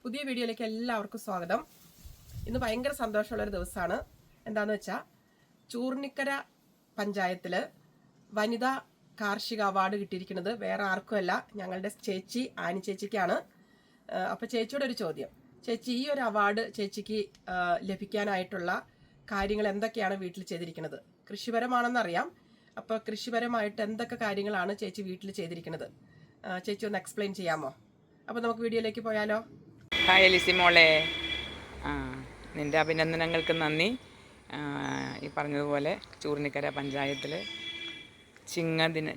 പുതിയ വീഡിയോയിലേക്ക് എല്ലാവർക്കും സ്വാഗതം. ഇന്ന് ഭയങ്കര സന്തോഷമുള്ളൊരു ദിവസമാണ്. എന്താണെന്ന് വെച്ചാൽ ചൂർണിക്കര പഞ്ചായത്തിൽ വനിതാ കാർഷിക അവാർഡ് കിട്ടിയിരിക്കുന്നത് വേറെ ആർക്കുമല്ല, ഞങ്ങളുടെ ചേച്ചി ആനി ചേച്ചിക്കാണ്. അപ്പോൾ ചേച്ചിയുടെ ഒരു ചോദ്യം, ചേച്ചി ഈ ഒരു അവാർഡ് ചേച്ചിക്ക് ലഭിക്കാനായിട്ടുള്ള കാര്യങ്ങൾ എന്തൊക്കെയാണ് വീട്ടിൽ ചെയ്തിരിക്കുന്നത്? കൃഷിപരമാണെന്നറിയാം. അപ്പോൾ കൃഷിപരമായിട്ട് എന്തൊക്കെ കാര്യങ്ങളാണ് ചേച്ചി വീട്ടിൽ ചെയ്തിരിക്കുന്നത്? ചേച്ചി ഒന്ന് എക്സ്പ്ലെയിൻ ചെയ്യാമോ? അപ്പോൾ നമുക്ക് വീഡിയോയിലേക്ക് പോയാലോ? ഹായ് ലിസി മോളെ, നിൻ്റെ അഭിനന്ദനങ്ങൾക്ക് നന്ദി. ഈ പറഞ്ഞതുപോലെ ചൂർണിക്കര പഞ്ചായത്തിൽ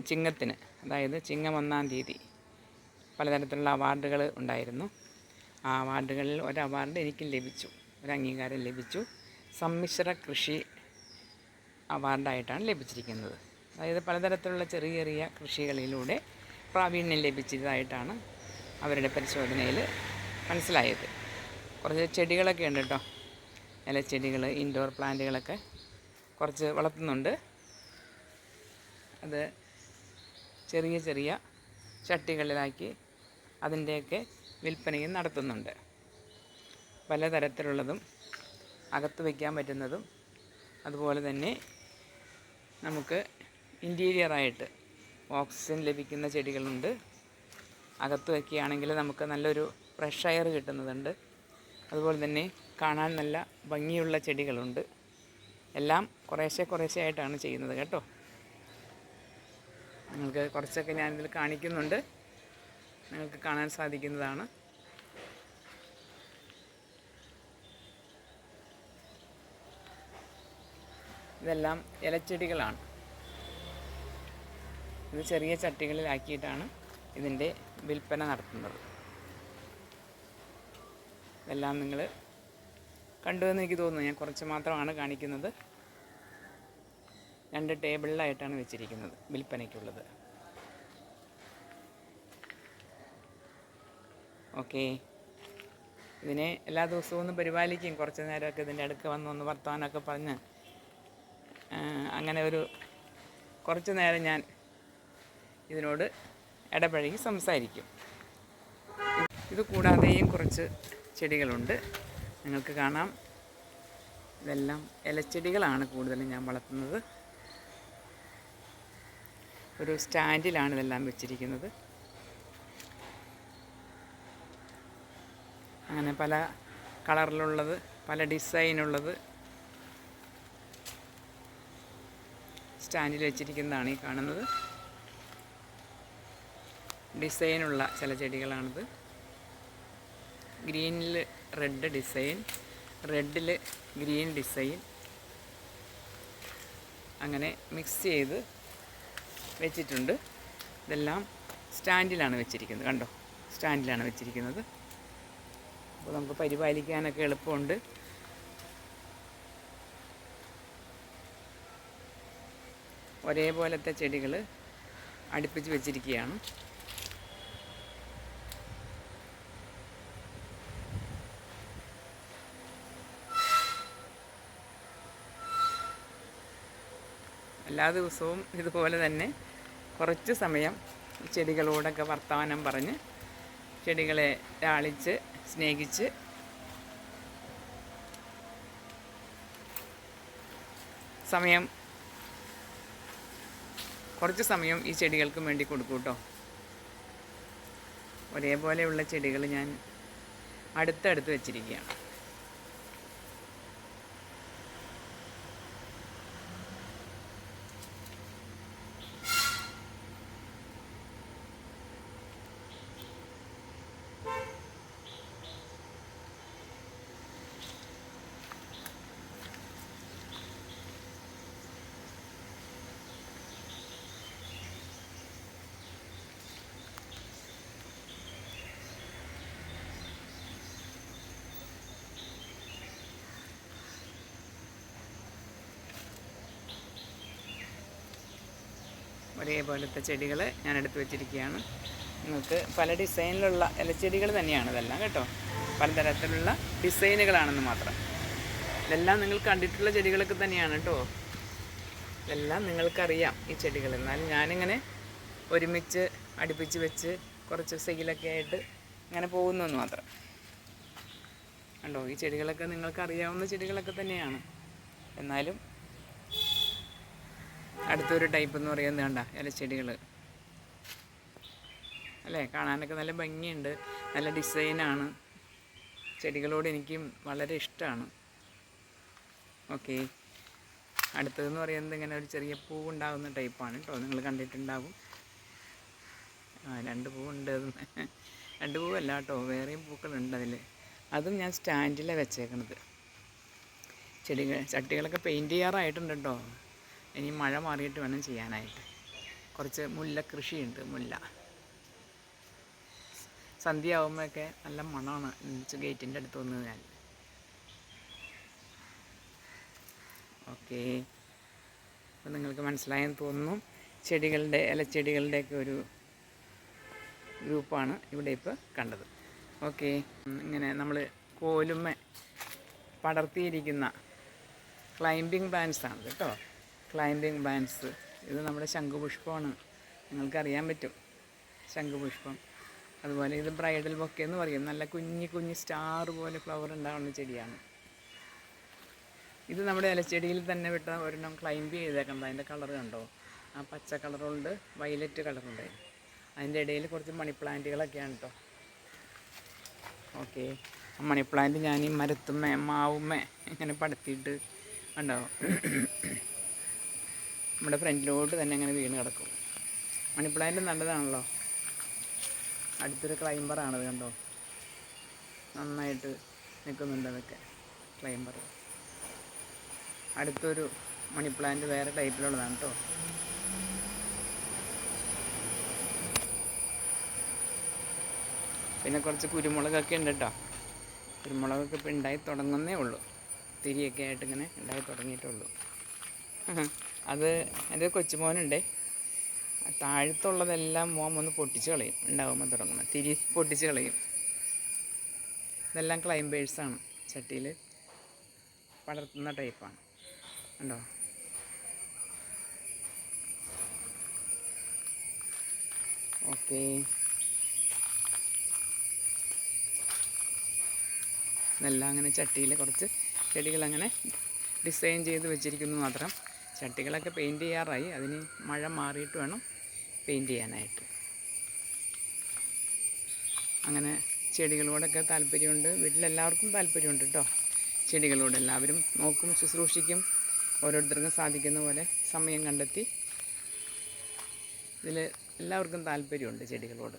ചിങ്ങത്തിന് അതായത് ചിങ്ങം 1-ാം തീയതി പലതരത്തിലുള്ള അവാർഡുകൾ ഉണ്ടായിരുന്നു. ആ അവാർഡുകളിൽ ഒരു അവാർഡ് എനിക്കും ലഭിച്ചു, ഒരു അംഗീകാരം ലഭിച്ചു. സമ്മിശ്ര കൃഷി അവാർഡായിട്ടാണ് ലഭിച്ചിരിക്കുന്നത്. അതായത് പലതരത്തിലുള്ള ചെറിയ ചെറിയ കൃഷികളിലൂടെ പ്രാവീണ്യം ലഭിച്ചതായിട്ടാണ് അവരുടെ പരിശോധനയിൽ മനസ്സിലായത്. കുറച്ച് ചെടികളൊക്കെ ഉണ്ട് കേട്ടോ, ഇലച്ചെടികൾ, ഇൻഡോർ പ്ലാന്റുകളൊക്കെ കുറച്ച് വളർത്തുന്നുണ്ട്. അത് ചെറിയ ചെറിയ ചട്ടികളിലാക്കി അതിൻ്റെയൊക്കെ വിൽപ്പനയും നടത്തുന്നുണ്ട്. പലതരത്തിലുള്ളതും അകത്ത് വയ്ക്കാൻ പറ്റുന്നതും അതുപോലെ തന്നെ നമുക്ക് ഇൻറ്റീരിയറായിട്ട് ഓക്സിജൻ ലഭിക്കുന്ന ചെടികളുണ്ട്. അകത്ത് വയ്ക്കുകയാണെങ്കിൽ നമുക്ക് നല്ലൊരു ഫ്രഷ് എയർ കിട്ടുന്നതുണ്ട്. അതുപോലെ തന്നെ കാണാൻ നല്ല ഭംഗിയുള്ള ചെടികളുണ്ട്. എല്ലാം കുറേശ്ശെ ആയിട്ടാണ് ചെയ്യുന്നത് കേട്ടോ. നിങ്ങൾക്ക് കുറച്ചൊക്കെ ഞാനിതിൽ കാണിക്കുന്നുണ്ട്, നിങ്ങൾക്ക് കാണാൻ സാധിക്കുന്നതാണ്. ഇതെല്ലാം ഇലച്ചെടികളാണ്. ഇത് ചെറിയ ചട്ടികളിലാക്കിയിട്ടാണ് ഇതിൻ്റെ വിൽപ്പന നടത്തുന്നത്. ഇതെല്ലാം നിങ്ങൾ കണ്ടുവെന്ന് എനിക്ക് തോന്നുന്നു. ഞാൻ കുറച്ച് മാത്രമാണ് കാണിക്കുന്നത്. 2 ടേബിളിലായിട്ടാണ് വെച്ചിരിക്കുന്നത് വിൽപ്പനയ്ക്കുള്ളത്. ഓക്കെ, ഇതിനെ എല്ലാ ദിവസവും ഒന്ന് പരിപാലിക്കും. കുറച്ച് നേരമൊക്കെ ഇതിൻ്റെ അടുക്ക് വന്നൊന്ന് വർത്താനമൊക്കെ പറഞ്ഞ് അങ്ങനെ ഒരു കുറച്ച് നേരം ഞാൻ ഇതിനോട് ഇടപഴകി സംസാരിക്കും. ഇത് കൂടാതെയും കുറച്ച് ചെടികളുണ്ട്, നിങ്ങൾക്ക് കാണാം. ഇതെല്ലാം ഇലച്ചെടികളാണ് കൂടുതലും ഞാൻ വളർത്തുന്നത്. ഒരു സ്റ്റാൻഡിലാണ് ഇതെല്ലാം വെച്ചിരിക്കുന്നത്. അങ്ങനെ പല കളറിലുള്ളത്, പല ഡിസൈനുള്ളത് സ്റ്റാൻഡിൽ വെച്ചിരിക്കുന്നതാണ് ഈ കാണുന്നത്. ഡിസൈനുള്ള ചില ചെടികളാണിത്. ഗ്രീനിൽ റെഡ് ഡിസൈൻ, റെഡിൽ ഗ്രീൻ ഡിസൈൻ, അങ്ങനെ മിക്സ് ചെയ്ത് വെച്ചിട്ടുണ്ട്. ഇതെല്ലാം സ്റ്റാൻഡിലാണ് വെച്ചിരിക്കുന്നത്, കണ്ടോ, സ്റ്റാൻഡിലാണ് വെച്ചിരിക്കുന്നത്. അപ്പോൾ നമുക്ക് പരിപാലിക്കാനൊക്കെ എളുപ്പമുണ്ട്. ഒരേപോലത്തെ ചെടികൾ അടുപ്പിച്ച് വെച്ചിരിക്കുകയാണ്. എല്ലാ ദിവസവും ഇതുപോലെ തന്നെ കുറച്ച് സമയം ചെടികളോടൊക്കെ വർത്തമാനം പറഞ്ഞ് ചെടികളെ ലാളിച്ച് സ്നേഹിച്ച് കുറച്ച് സമയം ഈ ചെടികൾക്കും വേണ്ടി കൊടുക്കും കേട്ടോ. ഒരേപോലെയുള്ള ചെടികൾ ഞാൻ അടുത്തടുത്ത് വെച്ചിരിക്കുകയാണ്. ഒരേപോലത്തെ ചെടികൾ ഞാൻ എടുത്ത് വെച്ചിരിക്കുകയാണ്. നിങ്ങൾക്ക് പല ഡിസൈനിലുള്ള ഇലച്ചെടികൾ തന്നെയാണ് ഇതെല്ലാം കേട്ടോ. പലതരത്തിലുള്ള ഡിസൈനുകളാണെന്ന് മാത്രം. ഇതെല്ലാം നിങ്ങൾ കണ്ടിട്ടുള്ള ചെടികളൊക്കെ തന്നെയാണ് കേട്ടോ. ഇതെല്ലാം നിങ്ങൾക്കറിയാം ഈ ചെടികൾ. എന്നാലും ഞാനിങ്ങനെ ഒരുമിച്ച് അടുപ്പിച്ച് വെച്ച് കുറച്ച് സെയിലൊക്കെ ആയിട്ട് ഇങ്ങനെ പോകുന്നു എന്ന് മാത്രം. കണ്ടോ, ഈ ചെടികളൊക്കെ നിങ്ങൾക്ക് അറിയാവുന്ന ചെടികളൊക്കെ തന്നെയാണ്. എന്നാലും അടുത്തൊരു ടൈപ്പ് എന്ന് പറയുന്നത് കണ്ട ഇലച്ചെടികൾ അല്ലേ, കാണാനൊക്കെ നല്ല ഭംഗിയുണ്ട്, നല്ല ഡിസൈനാണ്. ചെടികളോട് എനിക്കും വളരെ ഇഷ്ടമാണ്. ഓക്കെ, അടുത്തതെന്ന് പറയുന്നത് ഇങ്ങനെ ഒരു ചെറിയ പൂവുണ്ടാകുന്ന ടൈപ്പാണ് കേട്ടോ, നിങ്ങൾ കണ്ടിട്ടുണ്ടാവും. 2 പൂവുണ്ട്. 2 പൂവല്ല കേട്ടോ, വേറെയും പൂക്കളുണ്ട് അതിൽ. അതും ഞാൻ സ്റ്റാൻഡിലാണ് വെച്ചേക്കണത്. ചട്ടികളൊക്കെ പെയിൻറ്റ് ചെയ്യാറായിട്ടുണ്ട് കേട്ടോ. ഇനി മഴ മാറിയിട്ട് വേണം ചെയ്യാനായിട്ട്. കുറച്ച് മുല്ല കൃഷിയുണ്ട്, മുല്ല. സന്ധ്യ ആകുമ്പോഴൊക്കെ നല്ല മണമാണ് ഗേറ്റിൻ്റെ അടുത്ത് വന്ന് ഞാൻ. ഓക്കെ, അപ്പോൾ നിങ്ങൾക്ക് മനസ്സിലായെന്ന് തോന്നുന്നു. ഇലച്ചെടികളുടെയൊക്കെ ഒരു ഗ്രൂപ്പാണ് ഇവിടെ ഇപ്പോൾ കണ്ടത്. ഓക്കെ, ഇങ്ങനെ നമ്മൾ കോലുമ്മ പടർത്തിയിരിക്കുന്ന ക്ലൈംബിംഗ് ബാൻസാണ് കേട്ടോ. ക്ലൈംബിംഗ് ബാൻസ്, ഇത് നമ്മുടെ ശംഖുപുഷ്പമാണ്, നിങ്ങൾക്കറിയാൻ പറ്റും ശംഖുപുഷ്പം. അതുപോലെ ഇത് ബ്രൈഡൽ ബൊക്കെ എന്ന് പറയും. നല്ല കുഞ്ഞി സ്റ്റാർ പോലെ ഫ്ലവർ ഉണ്ടാകുന്ന ചെടിയാണ്. ഇത് നമ്മുടെ ഇലച്ചെടിയിൽ തന്നെ വിട്ട ഒരെണ്ണം ക്ലൈംബ് ചെയ്തേക്കണ്ട. അതിൻ്റെ കളർ കണ്ടോ, ആ പച്ച കളറുണ്ട്, വയലറ്റ് കളറുണ്ട്. അതിൻ്റെ ഇടയിൽ കുറച്ച് മണി പ്ലാന്റുകളൊക്കെയാണ് കേട്ടോ. ഓക്കെ, മണി പ്ലാന്റ് ഞാൻ ഈ മരത്തുമ്മ മാവുമ്മ ഇങ്ങനെ പടത്തിയിട്ട് കണ്ടോ, നമ്മുടെ ഫ്രണ്ടിലോട്ട് തന്നെ അങ്ങനെ വീണ് കിടക്കും. മണി പ്ലാന്റ് നല്ലതാണല്ലോ. അടുത്തൊരു ക്ലൈംബറാണത് കണ്ടോ, നന്നായിട്ട് നിൽക്കുന്നുണ്ട് അതൊക്കെ ക്ലൈംബർ. അടുത്തൊരു മണി പ്ലാന്റ് വേറെ ടൈപ്പിലുള്ളതാണ് കേട്ടോ. പിന്നെ കുറച്ച് കുരുമുളകൊക്കെ ഉണ്ട് കേട്ടോ. കുരുമുളകൊക്കെ ഇപ്പോൾ ഉണ്ടായി തുടങ്ങുന്നേ ഉള്ളൂ, തിരിയൊക്കെ ആയിട്ട് ഇങ്ങനെ ഉണ്ടായി തുടങ്ങിയിട്ടുള്ളൂ. അത് എൻ്റെ കൊച്ചുമോനുണ്ടേ, താഴത്തുള്ളതെല്ലാം മോൻ ഒന്ന് പൊട്ടിച്ച് കളയും, ഉണ്ടാകുമ്പോൾ തുടങ്ങുമ്പോൾ തിരി പൊട്ടിച്ച് കളയും. ഇതെല്ലാം ക്ലൈംബേഴ്സാണ്, ചട്ടിയിൽ പടർത്തുന്ന ടൈപ്പാണ് കണ്ടോ. ഓക്കെ, ഇതെല്ലാം അങ്ങനെ ചട്ടിയിൽ കുറച്ച് ചെടികളങ്ങനെ ഡിസൈൻ ചെയ്ത് വെച്ചിരിക്കുന്നു മാത്രം. ചട്ടികളൊക്കെ പെയിൻറ്റ് ചെയ്യാറായി, അതിന് മഴ മാറിയിട്ട് വേണം പെയിൻറ്റ് ചെയ്യാനായിട്ട്. അങ്ങനെ ചെടികളോടൊക്കെ താല്പര്യമുണ്ട്, വീട്ടിലെല്ലാവർക്കും താല്പര്യമുണ്ട് കേട്ടോ. ചെടികളോട് എല്ലാവരും നോക്കും, ശുശ്രൂഷിക്കും. ഓരോരുത്തർക്കും സാധിക്കുന്ന പോലെ സമയം കണ്ടെത്തി ഇതിൽ എല്ലാവർക്കും താല്പര്യമുണ്ട് ചെടികളോട്.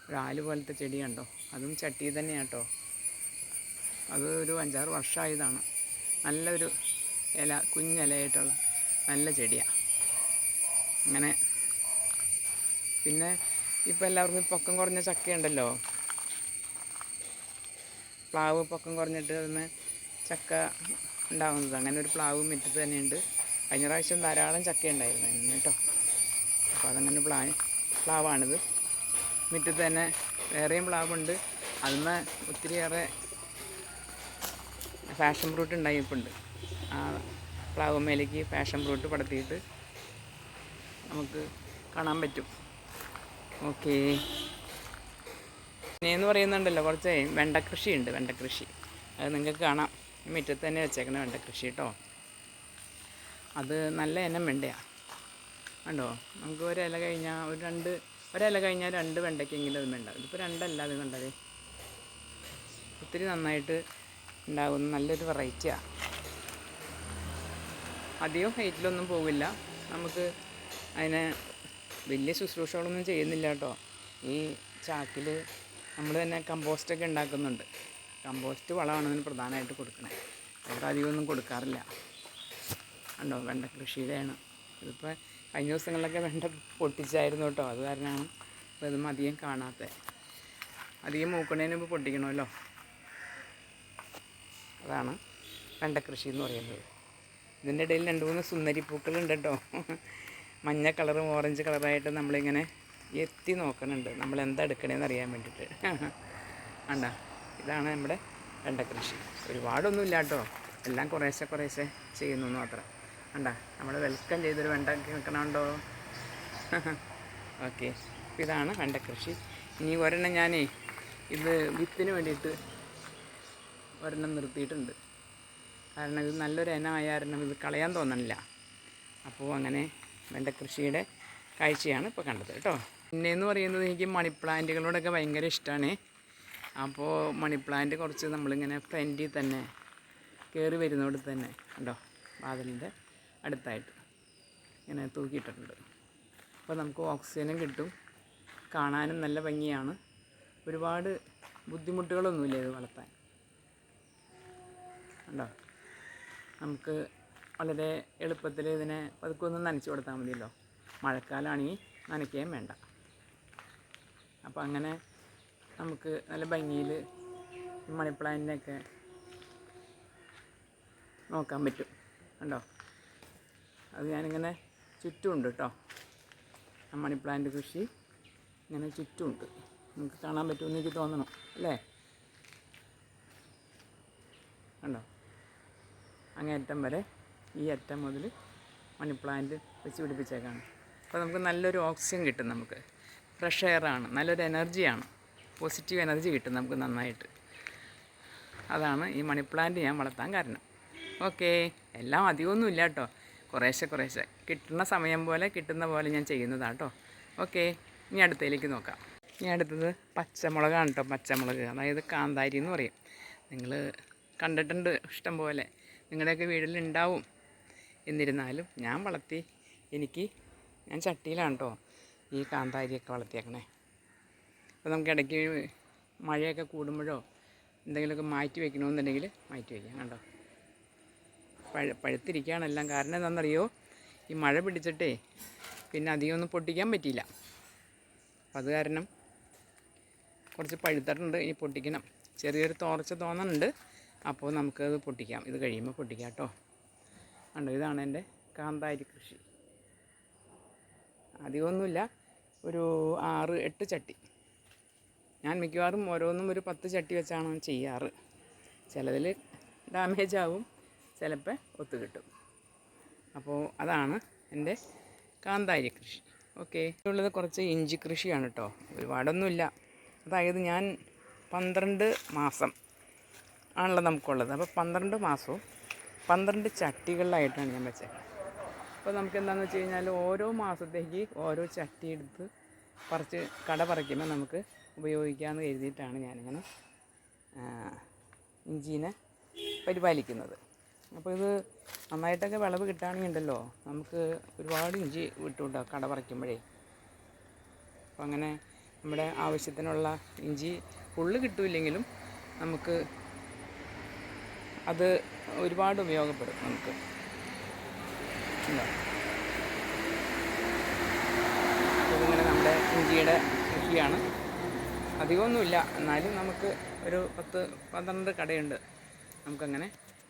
ഒരു ആല് പോലത്തെ ചെടി കണ്ടോ, അതും ചട്ടി തന്നെയാണ് കേട്ടോ. അത് ഒരു 5-6 വർഷമായതാണ്. നല്ലൊരു ഇല, കുഞ്ഞിലയായിട്ടുള്ള നല്ല ചെടിയാണ്. അങ്ങനെ പിന്നെ ഇപ്പോൾ എല്ലാവർക്കും പൊക്കം കുറഞ്ഞ ചക്കയുണ്ടല്ലോ, പ്ലാവ് പൊക്കം കുറഞ്ഞിട്ട് അതിന് ചക്ക ഉണ്ടാകുന്നത്. അങ്ങനെ ഒരു പ്ലാവ് മുറ്റത്ത് തന്നെയുണ്ട്. കഴിഞ്ഞ പ്രാവശ്യം ധാരാളം ചക്ക ഉണ്ടായിരുന്നു അതിന് കേട്ടോ. അപ്പോൾ അതങ്ങനെ പ്ലാവാണിത്. മുറ്റത്ത് തന്നെ വേറെയും പ്ലാവുണ്ട്. അതിന് ഒത്തിരിയേറെ പാഷൻ ഫ്രൂട്ട് ഉണ്ടായിപ്പുണ്ട്. ആ പ്ലാവുമ്മേലേക്ക് പാഷൻ ഫ്രൂട്ട് പടത്തിയിട്ട് നമുക്ക് കാണാൻ പറ്റും. ഓക്കെ, പിന്നെയെന്ന് പറയുന്നുണ്ടല്ലോ കുറച്ച് വെണ്ടക്കൃഷിയുണ്ട്. വെണ്ടക്കൃഷി അത് നിങ്ങൾക്ക് കാണാം, മുറ്റത്ത് തന്നെ വെച്ചേക്കണ വെണ്ടക്കൃഷി കേട്ടോ. അത് നല്ല ഇനം വെണ്ടയാണ് കണ്ടോ. നമുക്ക് ഒരില കഴിഞ്ഞാൽ ഒരില കഴിഞ്ഞാൽ 2 വെണ്ടയ്ക്കെങ്കിലും അത് വേണ്ട. ഇതിപ്പോൾ 2 അല്ല, അത് കണ്ടത് ഒത്തിരി നന്നായിട്ട് ഉണ്ടാകുന്ന നല്ലൊരു വെറൈറ്റിയാണ്. അധികം ഹൈറ്റിലൊന്നും പോവില്ല. നമുക്ക് അതിനെ വലിയ ശുശ്രൂഷകളൊന്നും ചെയ്യുന്നില്ല കേട്ടോ. ഈ ചാക്കിൽ നമ്മൾ തന്നെ കമ്പോസ്റ്റൊക്കെ ഉണ്ടാക്കുന്നുണ്ട്. കമ്പോസ്റ്റ് വളമാണ് അതിന് പ്രധാനമായിട്ട് കൊടുക്കണത്. വേറെ അധികമൊന്നും കൊടുക്കാറില്ല കണ്ടോ. വെണ്ട കൃഷിയുടെയാണ് ഇതിപ്പോൾ. കഴിഞ്ഞ ദിവസങ്ങളിലൊക്കെ വെണ്ട പൊട്ടിച്ചായിരുന്നു കേട്ടോ. അത് കാരണമാണ് ഇപ്പോൾ ഇതും അധികം കാണാത്തത്. അധികം മൂക്കണേന് ഇപ്പോൾ പൊട്ടിക്കണമല്ലോ. അതാണ് വെണ്ടക്കൃഷി എന്ന് പറയുന്നത്. ഇതിൻ്റെ ഇടയിൽ 2-3 സുന്ദരിപ്പൂക്കളുണ്ട് കേട്ടോ. മഞ്ഞ കളറും ഓറഞ്ച് കളറായിട്ട് നമ്മളിങ്ങനെ എത്തി നോക്കണുണ്ട്, നമ്മൾ എന്താ എടുക്കണേന്ന് അറിയാൻ വേണ്ടിയിട്ട്. കണ്ട, ഇതാണ് നമ്മുടെ വെണ്ടക്കൃഷി. ഒരുപാടൊന്നുമില്ല കേട്ടോ, എല്ലാം കുറേശ്ശെ ചെയ്യുന്നു മാത്രം. കണ്ട, നമ്മൾ വെൽക്കം ചെയ്തൊരു വെണ്ട നിൽക്കണുണ്ടോ. ഓക്കെ, ഇതാണ് വെണ്ടക്കൃഷി. ഇനി ഒരെണ്ണം ഞാനേ ഇത് വിത്തിന് വേണ്ടിയിട്ട് ഒരെണ്ണം നിർത്തിയിട്ടുണ്ട്. കാരണം ഇത് നല്ലൊരു ഇനമായ കാരണം ഇത് കളയാൻ തോന്നണില്ല. അപ്പോൾ അങ്ങനെ വെണ്ട കൃഷിയുടെ കാഴ്ചയാണ് ഇപ്പോൾ കണ്ടത് കേട്ടോ. പിന്നെയെന്ന് പറയുന്നത് എനിക്ക് മണി പ്ലാന്റുകളോടൊക്കെ ഭയങ്കര ഇഷ്ടമാണ്. അപ്പോൾ മണി പ്ലാന്റ് കുറച്ച് നമ്മളിങ്ങനെ ഫ്രണ്ടിൽ തന്നെ കയറി വരുന്നോട് തന്നെ ഉണ്ടോ, വാതിലിൻ്റെ അടുത്തായിട്ട് ഇങ്ങനെ തൂക്കിയിട്ടിട്ടുണ്ട്. അപ്പോൾ നമുക്ക് ഓക്സിജനും കിട്ടും, കാണാനും നല്ല ഭംഗിയാണ്. ഒരുപാട് ബുദ്ധിമുട്ടുകളൊന്നുമില്ല ഇത് വളർത്താൻ. ഉണ്ടോ, നമുക്ക് വളരെ എളുപ്പത്തിൽ ഇതിനെ പതുക്കെ ഒന്ന് നനച്ച് കൊടുത്താൽ മതിയല്ലോ. മഴക്കാലമാണെങ്കിൽ നനയ്ക്കുകയും വേണ്ട. അപ്പോൾ അങ്ങനെ നമുക്ക് നല്ല ഭംഗിയിൽ മണി പ്ലാന്റിനെയൊക്കെ നോക്കാൻ പറ്റും. കണ്ടോ, അത് ഞാനിങ്ങനെ ചുറ്റുമുണ്ട് കേട്ടോ. ആ മണി പ്ലാന്റ് കൃഷി ഇങ്ങനെ ചുറ്റുമുണ്ട്. നമുക്ക് കാണാൻ പറ്റുമെന്ന് എനിക്ക് തോന്നണം അല്ലേ? കണ്ടോ, അങ്ങേയറ്റം വരെ ഈ അറ്റം മുതൽ മണി പ്ലാന്റ് വെച്ച് പിടിപ്പിച്ചേക്കാണ്. അപ്പോൾ നമുക്ക് നല്ലൊരു ഓക്സിജൻ കിട്ടും, നമുക്ക് ഫ്രഷ് എയറാണ്, നല്ലൊരു എനർജിയാണ്, പോസിറ്റീവ് എനർജി കിട്ടും നമുക്ക് നന്നായിട്ട്. അതാണ് ഈ മണി പ്ലാന്റ് ഞാൻ വളർത്താൻ കാരണം. ഓക്കേ, എല്ലാം അധികമൊന്നും ഇല്ല കേട്ടോ, കുറേശ്ശെ കിട്ടുന്ന സമയം പോലെ കിട്ടുന്ന പോലെ ഞാൻ ചെയ്യുന്നതാണ് കേട്ടോ. ഓക്കേ, ഇനി അടുത്തതിലേക്ക് നോക്കാം. ഇനി അടുത്തത് പച്ചമുളകാണ് കേട്ടോ. പച്ചമുളക് അതായത് കാന്താരി എന്ന് പറയും. നിങ്ങൾ കണ്ടിട്ടുണ്ട് ഇഷ്ടം പോലെ, നിങ്ങളുടെയൊക്കെ വീട്ടിലുണ്ടാവും. എന്നിരുന്നാലും ഞാൻ വളർത്തി, ഞാൻ ചട്ടിയിലാണ് കേട്ടോ ഈ കാന്താരിയൊക്കെ വളർത്തിയേക്കണേ. അപ്പോൾ നമുക്ക് ഇടയ്ക്ക് മഴയൊക്കെ കൂടുമ്പോഴോ എന്തെങ്കിലുമൊക്കെ മാറ്റി വയ്ക്കണമെന്നുണ്ടെങ്കിൽ മാറ്റി വയ്ക്കാം. കണ്ടോ, പഴുത്തിരിക്കുകയാണെല്ലാം. കാരണം എന്താണെന്നറിയോ, ഈ മഴ പിടിച്ചിട്ടേ പിന്നെ അധികമൊന്നും പൊട്ടിക്കാൻ പറ്റിയില്ല. അപ്പം അത് കാരണം കുറച്ച് പഴുത്തിട്ടുണ്ട്, ഇനി പൊട്ടിക്കണം. ചെറിയൊരു തോർച്ച തോന്നുന്നുണ്ട്. അപ്പോൾ നമുക്കത് പൊട്ടിക്കാം, ഇത് കഴിയുമ്പോൾ പൊട്ടിക്കാം കേട്ടോ. കണ്ടോ, ഇതാണ് എൻ്റെ കാന്താരി കൃഷി. അധികമൊന്നുമില്ല, ഒരു 6-8 ചട്ടി. ഞാൻ മിക്കവാറും ഓരോന്നും ഒരു 10 ചട്ടി വെച്ചാണ് ചെയ്യാറ്. ചിലതിൽ ഡാമേജ് ആവും, ചിലപ്പോൾ ഒത്തു കിട്ടും. അപ്പോൾ അതാണ് എൻ്റെ കാന്താരി കൃഷി. ഓക്കെ, ഉള്ളത് കുറച്ച് ഇഞ്ചി കൃഷിയാണ് കേട്ടോ. ഒരുപാടൊന്നുമില്ല. അതായത് ഞാൻ 12 മാസം ആണല്ലോ നമുക്കുള്ളത്. അപ്പോൾ 12 മാസവും 12 ചട്ടികളിലായിട്ടാണ് ഞാൻ വെച്ചേക്കുന്നത്. അപ്പോൾ നമുക്ക് എന്താണെന്ന് വെച്ച് കഴിഞ്ഞാൽ ഓരോ മാസത്തേക്ക് ഓരോ ചട്ടി എടുത്ത് പറിച്ച് കട പറിക്കുമ്പോൾ നമുക്ക് ഉപയോഗിക്കാമെന്ന് കരുതിയിട്ടാണ് ഞാനിങ്ങനെ ഇഞ്ചീനെ പരിപാലിക്കുന്നത്. അപ്പോൾ ഇത് നന്നായിട്ടൊക്കെ വിളവ് കിട്ടുകയാണെങ്കിലുണ്ടല്ലോ, നമുക്ക് ഒരുപാട് ഇഞ്ചി വിട്ടുണ്ടോ കട പറിക്കുമ്പോഴേ. അപ്പോൾ അങ്ങനെ നമ്മുടെ ആവശ്യത്തിനുള്ള ഇഞ്ചി ഫുള്ള് കിട്ടില്ലെങ്കിലും നമുക്ക് അത് ഒരുപാട് ഉപയോഗപ്പെടും നമുക്ക്. ഇതിങ്ങനെ നമ്മുടെ ഇഞ്ചിയുടെ കൃഷിയാണ്. അധികമൊന്നുമില്ല, എന്നാലും നമുക്ക് ഒരു 10-12 കടയുണ്ട്, നമുക്കങ്ങനെ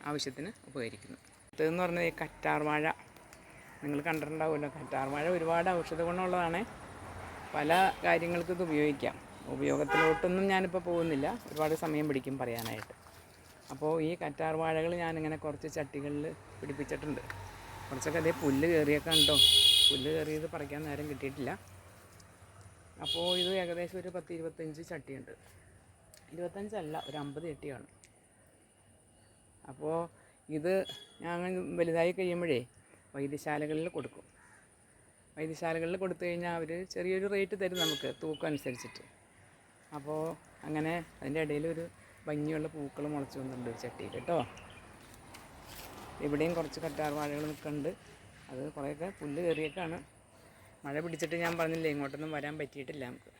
ആവശ്യത്തിന് ഉപകരിക്കുന്നു. ഇതെന്ന് പറഞ്ഞാൽ ഈ കറ്റാർ വാഴ, നിങ്ങൾ കണ്ടിട്ടുണ്ടാവുമല്ലോ. കറ്റാർ വാഴ ഒരുപാട് ഔഷധ ഗുണമുള്ളതാണ്. പല കാര്യങ്ങൾക്ക് ഇത് ഉപയോഗിക്കാം. ഉപയോഗത്തിലോട്ടൊന്നും ഞാനിപ്പോൾ പോകുന്നില്ല, ഒരുപാട് സമയം പിടിക്കും പറയാനായിട്ട്. അപ്പോൾ ഈ കറ്റാർ വാഴകൾ ഞാനിങ്ങനെ കുറച്ച് ചട്ടികളിൽ പിടിപ്പിച്ചിട്ടുണ്ട്. കുറച്ചൊക്കെ അതേ പുല്ല് കയറിയൊക്കെ ഉണ്ടോ, പുല്ല് കയറിയത് പറിക്കാൻ നേരം കിട്ടിയിട്ടില്ല. അപ്പോൾ ഇത് ഏകദേശം ഒരു 10-25 ചട്ടിയുണ്ട്. 25 ഒരു 50 ചട്ടിയാണ്. അപ്പോൾ ഇത് ഞങ്ങൾ വലുതായി കഴിയുമ്പോഴേ വൈദ്യശാലകളിൽ കൊടുക്കും. വൈദ്യശാലകളിൽ കൊടുത്തു കഴിഞ്ഞാൽ അവർ ചെറിയൊരു റേറ്റ് തരും നമുക്ക്, തൂക്കം അനുസരിച്ചിട്ട്. അപ്പോൾ അങ്ങനെ അതിൻ്റെ ഇടയിൽ ഒരു ഭംഗിയുള്ള പൂക്കൾ മുളച്ച് വന്നിട്ടുണ്ട് ചട്ടിയിൽ കേട്ടോ. ഇവിടെയും കുറച്ച് കറ്റാർ വാഴകൾ നിൽക്കുന്നുണ്ട്. അത് കുറേയൊക്കെ പുല്ല് കയറിയൊക്കെയാണ്. മഴ പിടിച്ചിട്ട് ഞാൻ പറഞ്ഞില്ലേ, ഇങ്ങോട്ടൊന്നും വരാൻ പറ്റിയിട്ടില്ല നമുക്ക്.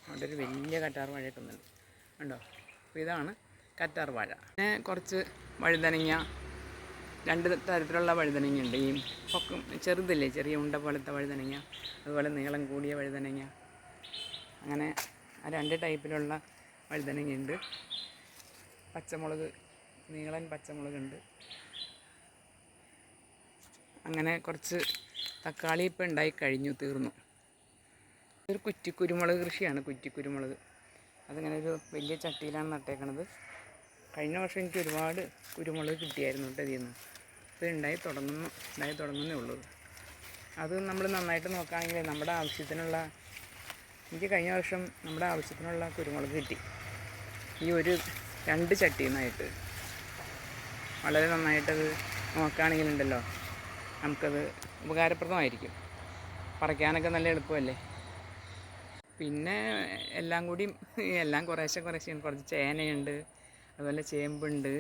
അവിടെ ഒരു വലിയ കറ്റാർ വാഴ നിൽക്കുന്നുണ്ട് കണ്ടോ. അപ്പോൾ ഇതാണ് കറ്റാർ വാഴ. പിന്നെ കുറച്ച് വഴുതനങ്ങ, 2 തരത്തിലുള്ള വഴുതനങ്ങയുണ്ട്. ഈ പൊക്കം ചെറുതില്ലേ, ചെറിയ ഉണ്ട പോലത്തെ വഴുതനങ്ങ, അതുപോലെ നീളം കൂടിയ വഴുതനങ്ങ, അങ്ങനെ ആ 2 ടൈപ്പിലുള്ള വഴുതനങ്ങയുണ്ട്. പച്ചമുളക്, നീളൻ പച്ചമുളകുണ്ട്. അങ്ങനെ കുറച്ച് തക്കാളി ഇപ്പം ഉണ്ടായി കഴിഞ്ഞു, തീർന്നു. ഇതൊരു കുറ്റിക്കുരുമുളക് കൃഷിയാണ്, കുറ്റിക്കുരുമുളക്. അതിങ്ങനെ ഒരു വലിയ ചട്ടിയിലാണ് നട്ടേക്കണത്. കഴിഞ്ഞ വർഷം എനിക്ക് ഒരുപാട് കുരുമുളക് കിട്ടിയായിരുന്നു കേട്ടോ ഇതിൽ നിന്ന്. ഇത് ഉണ്ടായി തുടങ്ങുന്നേ ഉള്ളൂ. അത് നമ്മൾ നന്നായിട്ട് നോക്കുകയാണെങ്കിൽ നമ്മുടെ ആവശ്യത്തിനുള്ള, എനിക്ക് കഴിഞ്ഞ വർഷം നമ്മുടെ ആവശ്യത്തിനുള്ള കുരുമുളക് കിട്ടി. ഈ ഒരു 2 ചട്ടിന്നായിട്ട് വളരെ നന്നായിട്ടത് നോക്കുകയാണെങ്കിലുണ്ടല്ലോ നമുക്കത് ഉപകാരപ്രദമായിരിക്കും. പറിക്കാനൊക്കെ നല്ല എളുപ്പമല്ലേ. പിന്നെ എല്ലാം കൂടിയും എല്ലാം കുറേശ്ശെ കുറച്ച് ചേനയുണ്ട്, അതുപോലെ ചേമ്പുണ്ട്,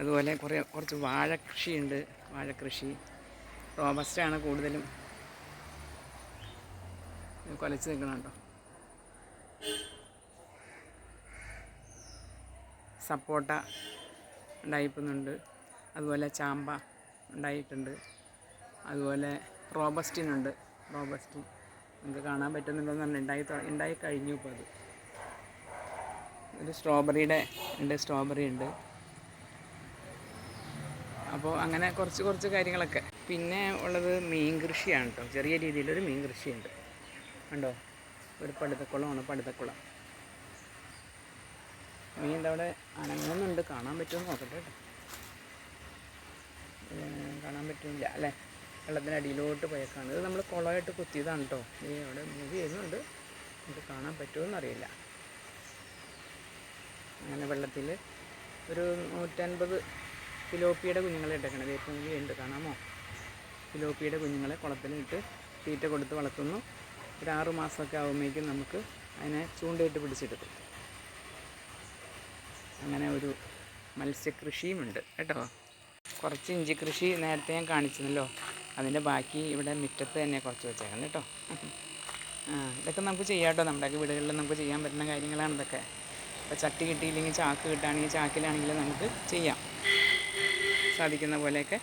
അതുപോലെ കുറച്ച് വാഴക്കൃഷിയുണ്ട്. വാഴക്കൃഷി റോബസ്റ്റയാണ് കൂടുതലും കുലച്ച് നിൽക്കണുണ്ടോ. സപ്പോട്ട ഉണ്ടായിപ്പുന്നുണ്ട്, അതുപോലെ ചാമ്പ ഉണ്ടായിട്ടുണ്ട്, അതുപോലെ റോബസ്റ്റിനുണ്ട്. റോബസ്റ്റിൻ നമുക്ക് കാണാൻ പറ്റുന്നുണ്ടോയെന്ന് പറഞ്ഞാൽ ഉണ്ടായി കഴിഞ്ഞു. ഇപ്പോൾ അത് ഒരു സ്ട്രോബെറി ഉണ്ട്. അപ്പോൾ അങ്ങനെ കുറച്ച് കാര്യങ്ങളൊക്കെ. പിന്നെ ഉള്ളത് മീൻ കൃഷിയാണ് കേട്ടോ. ചെറിയ രീതിയിലൊരു മീൻ കൃഷിയുണ്ട് കണ്ടോ. ഒരു പടുതക്കുളമാണ്. മീൻ അവിടെ അനങ്ങുന്നുണ്ട്. കാണാൻ പറ്റുമോ നോക്കട്ടെ കേട്ടോ. കാണാൻ പറ്റുന്നില്ല അല്ലേ, വെള്ളത്തിനടിയിലോട്ട് പോയേക്കാണ്. ഇത് നമ്മൾ കുളമായിട്ട് കുത്തിയതാണ് കേട്ടോ. ഈ അവിടെ മൂവ് ചെയ്യുന്നുണ്ട്, നമുക്ക് കാണാൻ പറ്റുമോയെന്നറിയില്ല. അങ്ങനെ വെള്ളത്തിൽ ഒരു 150 ഫിലോപ്പിയുടെ കുഞ്ഞുങ്ങളെ ഇട്ടേക്കണത്. ഏറ്റവും ഉണ്ട്, കാണാമോ? ഫിലോപ്പിയുടെ കുഞ്ഞുങ്ങളെ കുളത്തിലിട്ട് തീറ്റ കൊടുത്ത് വളർത്തുന്നു. ഒരു 6 മാസമൊക്കെ ആകുമ്പോഴേക്കും നമുക്ക് അതിനെ ചൂണ്ടയിട്ട് പിടിച്ചെടുക്കും. അങ്ങനെ ഒരു മത്സ്യകൃഷിയുമുണ്ട് കേട്ടോ. കുറച്ച് ഇഞ്ചി കൃഷി നേരത്തെ ഞാൻ കാണിച്ചല്ലോ, അതിൻ്റെ ബാക്കി ഇവിടെ മുറ്റത്ത് തന്നെ കുറച്ച് വെച്ചേക്കണം കേട്ടോ. ഇതൊക്കെ നമുക്ക് ചെയ്യാം കേട്ടോ. നമ്മുടെയൊക്കെ വീടുകളിൽ നമുക്ക് ചെയ്യാൻ പറ്റുന്ന കാര്യങ്ങളാണ് ഇതൊക്കെ. ഇപ്പോൾ ചട്ടി കിട്ടിയില്ലെങ്കിൽ ചാക്ക് കിട്ടുകയാണെങ്കിൽ ചാക്കിലാണെങ്കിലും നമുക്ക് ചെയ്യാം. സാധിക്കുന്ന പോലെയൊക്കെ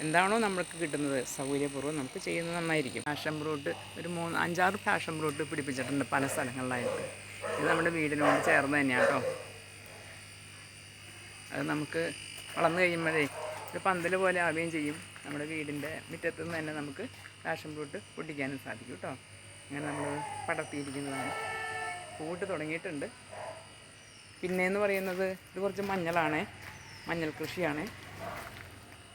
എന്താണോ നമുക്ക് കിട്ടുന്നത് സൗകര്യപൂർവ്വം നമുക്ക് ചെയ്യുന്നത് നന്നായിരിക്കും. പാഷൻ ഫ്രൂട്ട് ഒരു 5-6 പാഷൻ ഫ്രൂട്ട് പിടിപ്പിച്ചിട്ടുണ്ട് പല സ്ഥലങ്ങളിലായിട്ട്. ഇത് നമ്മുടെ വീടിനോട് ചേർന്ന് തന്നെയാണ് കേട്ടോ. അത് നമുക്ക് വളർന്നു കഴിയുമ്പോഴേ ഒരു പന്തൽ പോലെ ആവുകയും ചെയ്യും. നമ്മുടെ വീടിൻ്റെ മുറ്റത്തു നിന്ന് തന്നെ നമുക്ക് പാഷൻ ഫ്രൂട്ട് പൊട്ടിക്കാനും സാധിക്കും കേട്ടോ. അങ്ങനെ നമ്മൾ പടർത്തിയിരിക്കുന്നതാണ്. പൂട്ട് തുടങ്ങിയിട്ടുണ്ട്. പിന്നെയെന്ന് പറയുന്നത് ഇത് കുറച്ച് മഞ്ഞൾ കൃഷിയാണ്.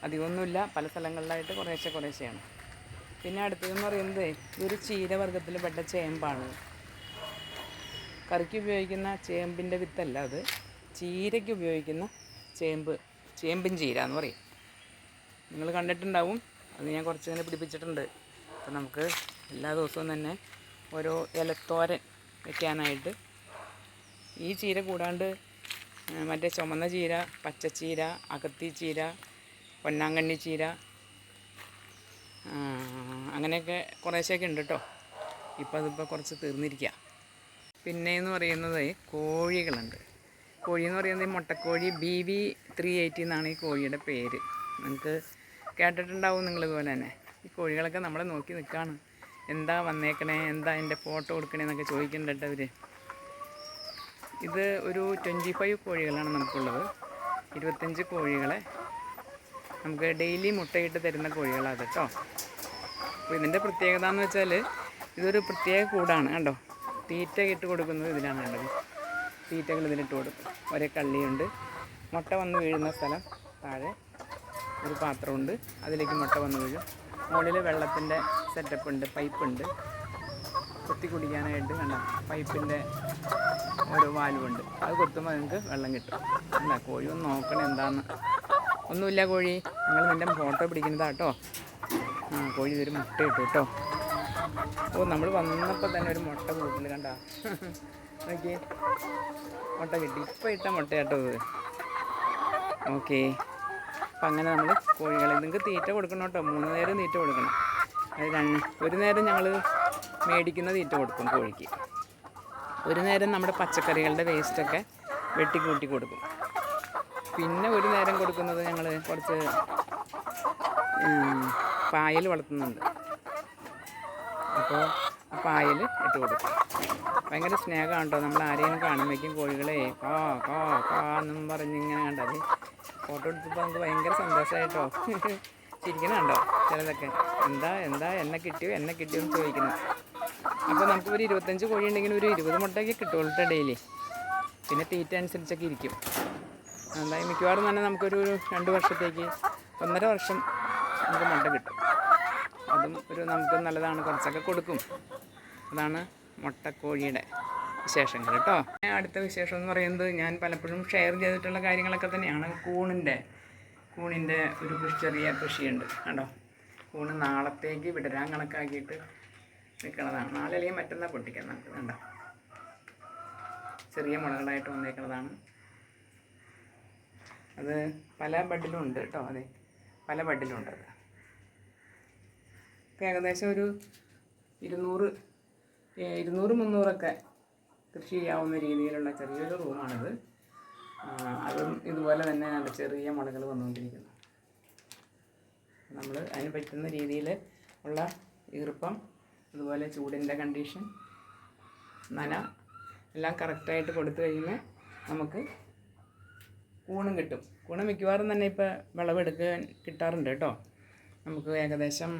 അധികമൊന്നുമില്ല, പല സ്ഥലങ്ങളിലായിട്ട് കുറേശ്ശെയാണ്. പിന്നെ അടുത്തതെന്ന് പറയുന്നത് ഇതൊരു ചീരവർഗ്ഗത്തിൽപ്പെട്ട ചേമ്പാണ്. കറിക്ക് ഉപയോഗിക്കുന്ന ചേമ്പിൻ്റെ വിത്തല്ല അത്, ചീരയ്ക്ക് ഉപയോഗിക്കുന്ന ചേമ്പും ചീര എന്ന് പറയും. നിങ്ങൾ കണ്ടിട്ടുണ്ടാവും. അത് ഞാൻ കുറച്ചിങ്ങനെ പിടിപ്പിച്ചിട്ടുണ്ട്. അപ്പോൾ നമുക്ക് എല്ലാ ദിവസവും തന്നെ ഓരോ ഇലത്തോരൻ വയ്ക്കാനായിട്ട്. ഈ ചീര കൂടാണ്ട് മറ്റേ ചുമന്ന ചീര, പച്ചച്ചീര, അകത്തി ചീര, പൊന്നാങ്കണ്ണി ചീര, അങ്ങനെയൊക്കെ കുറേശ്ശെയൊക്കെ ഉണ്ട് കേട്ടോ. ഇപ്പോൾ അതിപ്പോൾ കുറച്ച് തീർന്നിരിക്കുക. പിന്നെയെന്ന് പറയുന്നത് കോഴികളുണ്ട്. കോഴിയെന്ന് പറയുന്നത് ഈ മുട്ടക്കോഴി BV380 എന്നാണ് ഈ കോഴിയുടെ പേര്. നിങ്ങൾക്ക് കേട്ടിട്ടുണ്ടാവും നിങ്ങളിതുപോലെ തന്നെ. ഈ കോഴികളൊക്കെ നമ്മളെ നോക്കി നിൽക്കുകയാണ്. എന്താ വന്നേക്കണേ, എന്താ എൻ്റെ ഫോട്ടോ കൊടുക്കണേ എന്നൊക്കെ ചോദിക്കുന്നുണ്ട് അവർ. ഇത് ഒരു 25 കോഴികളാണ് നമുക്കുള്ളത്. 25 കോഴികളെ നമുക്ക് ഡെയിലി മുട്ടയിട്ട് തരുന്ന കോഴികളാണ് കേട്ടോ. അപ്പോൾ ഇതിൻ്റെ പ്രത്യേകത എന്ന് വെച്ചാൽ ഇതൊരു പ്രത്യേക കൂടാണ് കണ്ടോ. തീറ്റ ഇട്ട് കൊടുക്കുന്നത് ഇതിലാണ് കണ്ടത്. തീറ്റകൾ ഇതിലിട്ട് കൊടുക്കും. ഒരേ കള്ളിയുണ്ട്. മുട്ട വന്ന് വീഴുന്ന സ്ഥലം താഴെ ഒരു പാത്രമുണ്ട്, അതിലേക്ക് മുട്ട വന്ന് വീഴും. മുകളിൽ വെള്ളത്തിൻ്റെ സെറ്റപ്പ് ഉണ്ട്, പൈപ്പുണ്ട്. കൊത്തി കുടിക്കാനായിട്ട് കണ്ട പൈപ്പിൻ്റെ ഓരോ വാൽവുണ്ട്. അത് കൊത്തുമ്പോൾ നിങ്ങൾക്ക് വെള്ളം കിട്ടും. അല്ല കോഴി ഒന്ന് നോക്കണം എന്താന്ന്. ഒന്നുമില്ല കോഴി, നിങ്ങൾ നിൻ്റെ ഫോട്ടോ പിടിക്കുന്നതാ കേട്ടോ. കോഴി ഇതൊരു മുട്ട ഇട്ടു കേട്ടോ. നമ്മൾ വന്നപ്പോൾ തന്നെ ഒരു മുട്ട കൂട്ടിൽ കണ്ട നോക്കി മുട്ട കിട്ടി. ഇപ്പോൾ ഇട്ട മുട്ട കേട്ടോ ഇത്. ഓക്കെ, അപ്പം അങ്ങനെ നമ്മൾ കോഴികളെ നിങ്ങൾക്ക് തീറ്റ കൊടുക്കണം കേട്ടോ. 3 നേരം തീറ്റ കൊടുക്കണം. അത് ഒരു നേരം ഞങ്ങൾ മേടിക്കുന്ന തീറ്റ കൊടുക്കും കോഴിക്ക്. ഒരു നേരം നമ്മുടെ പച്ചക്കറികളുടെ വേസ്റ്റൊക്കെ വെട്ടിക്കൂട്ടി കൊടുക്കും. പിന്നെ ഒരു നേരം കൊടുക്കുന്നത് ഞങ്ങൾ കുറച്ച് പായൽ വളർത്തുന്നുണ്ട്. അപ്പോൾ ആ പായൽ ഇട്ട് കൊടുക്കും. ഭയങ്കര സ്നേഹമാണ് കേട്ടോ. നമ്മൾ ആരെയും കാണുമ്പോഴേക്കും കോഴികളെ കാ കാ കാ എന്നും പറഞ്ഞിങ്ങനെ കണ്ടത് ഫോട്ടോ എടുത്തപ്പോൾ നമുക്ക് ഭയങ്കര സന്തോഷമായിട്ടോ. ചിരിക്കണുണ്ടോ ചിലതൊക്കെ. എന്താ എന്നെ കിട്ടിയോ എന്ന് ചോദിക്കുന്നു. അപ്പോൾ നമുക്കൊരു 25 കോഴി ഉണ്ടെങ്കിൽ ഒരു 20 മുട്ടയൊക്കെ കിട്ടുള്ളൂ ഡെയിലി. പിന്നെ തീറ്റ അനുസരിച്ചൊക്കെ ഇരിക്കും. എന്തായാലും മിക്കവാറും തന്നെ നമുക്കൊരു 2 വർഷത്തേക്ക് 1.5 വർഷം നമുക്ക് മുട്ട കിട്ടും. അതും നമുക്ക് നല്ലതാണ്. കുറച്ചൊക്കെ കൊടുക്കും. അതാണ് മുട്ടക്കോഴിയുടെ വിശേഷങ്ങൾ കേട്ടോ. അടുത്ത വിശേഷം എന്ന് പറയുന്നത് ഞാൻ പലപ്പോഴും ഷെയർ ചെയ്തിട്ടുള്ള കാര്യങ്ങളൊക്കെ തന്നെയാണ്. കൂണിൻ്റെ ഒരു ചെറിയ കൃഷിയുണ്ട് കണ്ടോ. കൂണ് നാളത്തേക്ക് വിടരാൻ കണക്കാക്കിയിട്ട് നിൽക്കുന്നതാണ്. നാളെ അല്ലെങ്കിൽ മറ്റന്നാൾ പൊട്ടിക്കാൻ നമുക്ക് കണ്ടോ. ചെറിയ മുളകളായിട്ട് വന്നേക്കുന്നതാണ്. അത് പല ബഡിലും ഉണ്ട് കേട്ടോ. അതെ, പല ബഡിലും ഉണ്ട്. അത് ഏകദേശം ഒരു 200-300 കൃഷി ചെയ്യാവുന്ന രീതിയിലുള്ള ചെറിയൊരു റൂമാണിത്. അതും ഇതുപോലെ തന്നെ നല്ല ചെറിയ മുളകൾ വന്നുകൊണ്ടിരിക്കുന്നു. നമ്മൾ അതിന് പറ്റുന്ന രീതിയിൽ ഉള്ള ഈർപ്പം, അതുപോലെ ചൂടിൻ്റെ കണ്ടീഷൻ, നന എല്ലാം കറക്റ്റായിട്ട് കൊടുത്തു കഴിയുമ്പോൾ നമുക്ക് കൂണും കിട്ടും. കൂണ് മിക്കവാറും തന്നെ ഇപ്പോൾ വിളവെടുക്കാൻ കിട്ടാറുണ്ട് കേട്ടോ. നമുക്ക് ഏകദേശം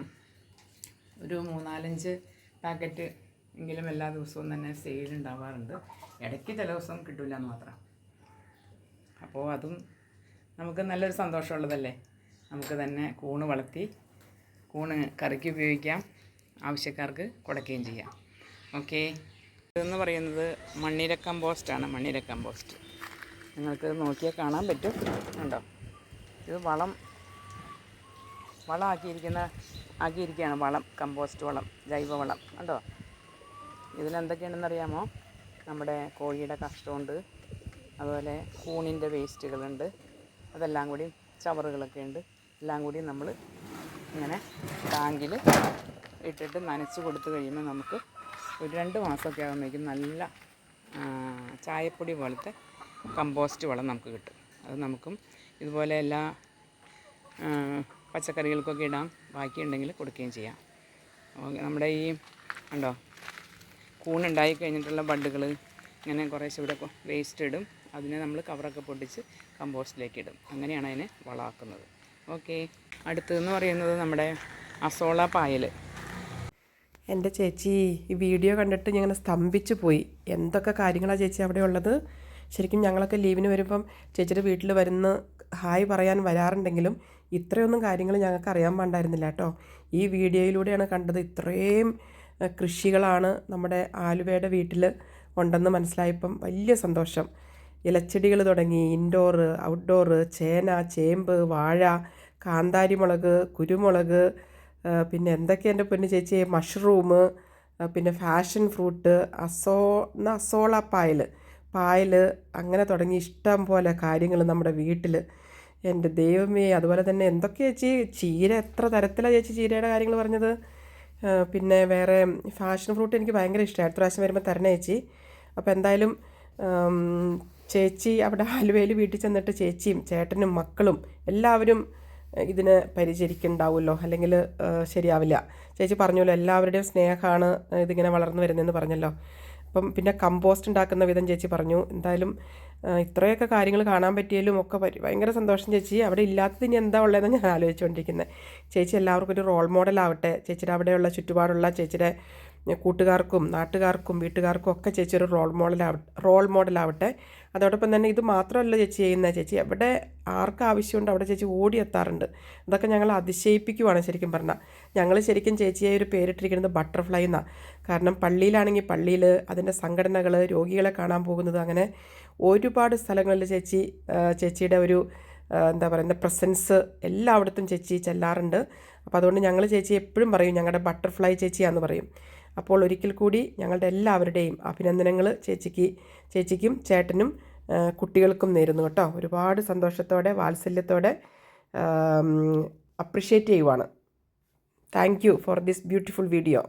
ഒരു 3-4-5 പാക്കറ്റ് എങ്കിലും എല്ലാ ദിവസവും തന്നെ സെയിൽ ഉണ്ടാവാറുണ്ട്. ഇടയ്ക്ക് ചില ദിവസം കിട്ടില്ല എന്ന് മാത്രം. അപ്പോൾ അതും നമുക്ക് നല്ലൊരു സന്തോഷമുള്ളതല്ലേ. നമുക്ക് തന്നെ കൂണ് വളർത്തി കൂണ് കറിക്ക് ഉപയോഗിക്കാം, ആവശ്യക്കാർക്ക് കൊടുക്കുകയും ചെയ്യാം. ഓക്കെ, ഇതെന്ന് പറയുന്നത് മണ്ണിര കമ്പോസ്റ്റാണ്. മണ്ണിര കമ്പോസ്റ്റ് നിങ്ങൾക്ക് നോക്കിയാൽ കാണാൻ പറ്റും. ഉണ്ടോ, ഇത് ആക്കിയിരിക്കുകയാണ്. വളം, കമ്പോസ്റ്റ് വളം, ജൈവവളം കണ്ടോ. ഇതിലെന്തൊക്കെയാണെന്ന് അറിയാമോ? നമ്മുടെ കോഴിയുടെ കഷ്ടമുണ്ട്, അതുപോലെ കൂണിൻ്റെ വേസ്റ്റുകളുണ്ട്, അതെല്ലാം കൂടി ചവറുകളൊക്കെ ഉണ്ട്. എല്ലാം കൂടി നമ്മൾ ഇങ്ങനെ ടാങ്കിൽ ഇട്ടിട്ട് നനച്ച് കൊടുത്തു കഴിയുമ്പോൾ നമുക്ക് ഒരു 2 മാസമൊക്കെ ആകുമ്പോഴേക്കും നല്ല ചായപ്പൊടി പോലത്തെ കമ്പോസ്റ്റ് വളം നമുക്ക് കിട്ടും. അത് നമുക്കും ഇതുപോലെ എല്ലാ പച്ചക്കറികൾക്കൊക്കെ ഇടാം, ബാക്കിയുണ്ടെങ്കിൽ കൊടുക്കുകയും ചെയ്യാം. നമ്മുടെ ഈ കണ്ടോ കൂണുണ്ടായി കഴിഞ്ഞിട്ടുള്ള ബഡുകൾ ഇങ്ങനെ കുറേശ്ശെ ഇവിടെ വേസ്റ്റ് ഇടും. അതിനെ നമ്മൾ കവറൊക്കെ പൊട്ടിച്ച് കമ്പോസ്റ്റിലേക്ക് ഇടും. അങ്ങനെയാണ് അതിനെ വളമാക്കുന്നത്. ഓക്കെ, അടുത്തതെന്ന് പറയുന്നത് നമ്മുടെ അസോള പായൽ. എൻ്റെ ചേച്ചി ഈ വീഡിയോ കണ്ടിട്ട് ഞാൻ ഇങ്ങനെ സ്തംഭിച്ചു പോയി. എന്തൊക്കെ കാര്യങ്ങളാണ് ചേച്ചി അവിടെ ഉള്ളത്. ശരിക്കും ഞങ്ങളൊക്കെ ലീവിന് വരുമ്പം ചേച്ചിയുടെ വീട്ടിൽ വരുന്ന ഹായ് പറയാൻ വരാറുണ്ടെങ്കിലും ഇത്രയൊന്നും കാര്യങ്ങൾ ഞങ്ങൾക്ക് അറിയാൻ പാണ്ടായിരുന്നില്ല കേട്ടോ. ഈ വീഡിയോയിലൂടെയാണ് കണ്ടത്. ഇത്രയും കൃഷികളാണ് നമ്മുടെ ആലുവയുടെ വീട്ടിൽ ഉണ്ടെന്ന് മനസ്സിലായപ്പം വലിയ സന്തോഷം. ഇലച്ചെടികൾ തുടങ്ങി, ഇൻഡോർ ഔട്ട്ഡോർ, ചേന, ചേമ്പ്, വാഴ, കാന്താരിമുളക്, കുരുമുളക്, പിന്നെ എന്തൊക്കെ എൻ്റെ പൊന്നു ചേച്ചി, മഷ്റൂം, പിന്നെ ഫാഷൻ ഫ്രൂട്ട്, അസോള പായൽ, അങ്ങനെ തുടങ്ങി ഇഷ്ടം പോലെ കാര്യങ്ങൾ നമ്മുടെ വീട്ടിൽ. എൻ്റെ ദൈവമേ, അതുപോലെ തന്നെ എന്തൊക്കെ ചേച്ചി, ചീര എത്ര തരത്തിലാണ് ചേച്ചി ചീരയുടെ കാര്യങ്ങൾ പറഞ്ഞത്. പിന്നെ വേറെ ഫാഷൻ ഫ്രൂട്ട് എനിക്ക് ഭയങ്കര ഇഷ്ടമായി. അടുത്ത പ്രാവശ്യം വരുമ്പോൾ തരണേ ചേച്ചി. അപ്പോൾ എന്തായാലും ചേച്ചി അവിടെ ആലുവയിൽ വീട്ടിൽ ചെന്നിട്ട് ചേച്ചിയും ചേട്ടനും മക്കളും എല്ലാവരും ഇതിന് പരിചരിക്കുന്നുണ്ടാവുമല്ലോ, അല്ലെങ്കിൽ ശരിയാവില്ല. ചേച്ചി പറഞ്ഞല്ലോ എല്ലാവരുടെയും സ്നേഹമാണ് ഇതിങ്ങനെ വളർന്നു വരുന്നതെന്ന് പറഞ്ഞല്ലോ. അപ്പം പിന്നെ കമ്പോസ്റ്റ് ഉണ്ടാക്കുന്ന വിധം ചേച്ചി പറഞ്ഞു. എന്തായാലും ഇത്രയൊക്കെ കാര്യങ്ങൾ കാണാൻ പറ്റിയാലും ഒക്കെ ഭയങ്കര സന്തോഷം ചേച്ചി. അവിടെ ഇല്ലാത്തത് ഇനി എന്താ ഉള്ളതെന്ന് ഞാൻ ആലോചിച്ചുകൊണ്ടിരിക്കുന്നത്. ചേച്ചി എല്ലാവർക്കും ഒരു റോൾ മോഡലാവട്ടെ. ചേച്ചിയുടെ അവിടെയുള്ള ചുറ്റുപാടുള്ള ചേച്ചിയുടെ കൂട്ടുകാർക്കും നാട്ടുകാർക്കും വീട്ടുകാർക്കും ഒക്കെ ചേച്ചി ഒരു റോൾ മോഡലാവട്ടെ. അതോടൊപ്പം തന്നെ ഇത് മാത്രമല്ല ചേച്ചി ചെയ്യുന്നത്. ചേച്ചി എവിടെ ആർക്ക് ആവശ്യമുണ്ട് അവിടെ ചേച്ചി ഓടിയെത്താറുണ്ട്. അതൊക്കെ ഞങ്ങൾ അതിശയിപ്പിക്കുവാണ് ശരിക്കും പറഞ്ഞാൽ. ഞങ്ങൾ ശരിക്കും ചേച്ചിയെ ഒരു പേരിട്ടിരിക്കുന്നത് ബട്ടർഫ്ലൈ എന്നാണ്. കാരണം പള്ളിയിലാണെങ്കിൽ പള്ളിയിൽ അതിൻ്റെ സംഘടനകൾ, രോഗികളെ കാണാൻ പോകുന്നത്, അങ്ങനെ ഒരുപാട് സ്ഥലങ്ങളിൽ ചേച്ചിയുടെ ഒരു എന്താ പറയുന്നത് പ്രസൻസ് എല്ലായിടത്തും ചേച്ചി ചെല്ലാറുണ്ട്. അപ്പോൾ അതുകൊണ്ട് ഞങ്ങൾ ചേച്ചി എപ്പോഴും പറയും ഞങ്ങളുടെ ബട്ടർഫ്ലൈ ചേച്ചിയാണെന്ന് പറയും. അപ്പോൾ ഒരിക്കൽ കൂടി ഞങ്ങളുടെ എല്ലാവരുടെയും അഭിനന്ദനങ്ങൾ ചേച്ചിക്കും ചേട്ടനും കുട്ടികൾക്കും നേരുന്നു കേട്ടോ. ഒരുപാട് സന്തോഷത്തോടെ വാത്സല്യത്തോടെ അപ്രിഷ്യേറ്റ് ചെയ്യുവാണ്. Thank you for this beautiful video.